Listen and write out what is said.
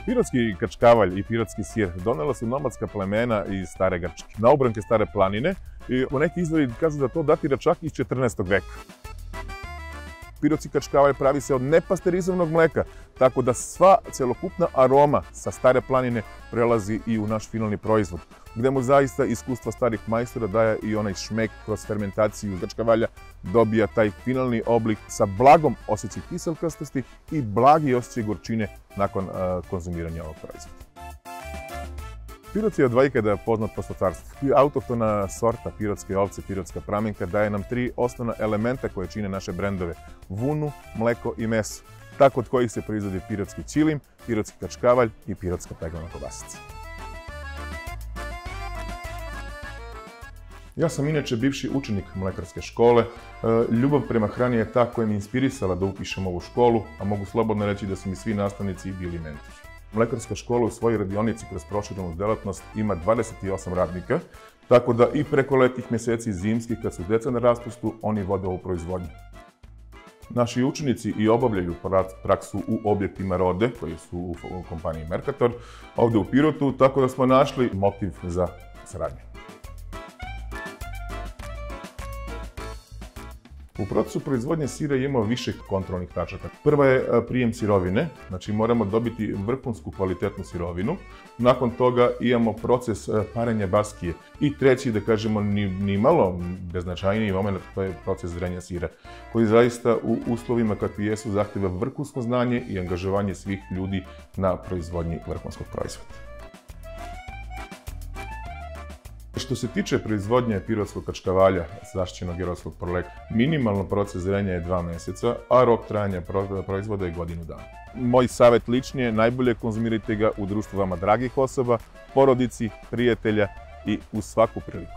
Pirotski kačkavalj i pirotski sir donela su nomadska plemena iz Stare Grčke, na obronke Stare planine, i neki izvori kažu da to datira čak iz 14. veka. Pirotski kačkavalj pravi se od nepasterizovanog mleka, tako da sva celokupna aroma sa Stare planine prelazi i u naš finalni proizvod, gde mu zaista iskustva starih majstora daje i onaj šmek kroz fermentaciju kačkavalja, dobija taj finalni oblik sa blagom osjećaj kiselkastosti i blagi osjećaj gorčine nakon konzumiranja ovog proizvoda. Pirot je od vajkada poznat po stočarstvu. Autohtona sorta pirotske ovce, pirotska pramenka daje nam 3 osnovna elementa koje čine naše brendove: vunu, mleko i meso, tako od kojih se proizvodi pirotski ćilim, pirotski kačkavalj i pirotska peglana kobasica. Ja sam inače bivši učenik mlekarske škole. Ljubav prema hrani je ta koja me inspirisala da upišem ovu školu, a mogu slobodno reći da su mi svi nastavnici bili mentori. Mlekarska škola u svojoj radionici kroz proširenu delatnost ima 28 radnika, tako da i preko letnjih meseci i zimskih, kad su deca na raspustu, oni vode ovu proizvodnju. Naši učenici i obavljaju praksu u objektima Rode, koji su u kompaniji Mercator, ovde u Pirotu, tako da smo našli motiv za saradnju. U procesu proizvodnje sira imamo više kontrolnih tačaka. Prva je prijem sirovine, znači moramo dobiti vrhunsku kvalitetnu sirovinu. Nakon toga imamo proces parenja baskije. I treći, da kažemo, ni malo beznačajniji moment, to je proces zrenja sira, koji zaista u uslovima kakvi jesu zahteva vrhunsko znanje i angažovanje svih ljudi na proizvodnji vrhunskog proizvoda. Što se tiče proizvodnje pirotskog kačkavalja, zaštićenog europskog porekla, minimalno proces zrenja je 2 meseca, a rok trajanja proizvoda je godinu dana. Moj savjet lični je: najbolje konzumirajte ga u društvu vama dragih osoba, porodici, prijatelja i u svaku priliku.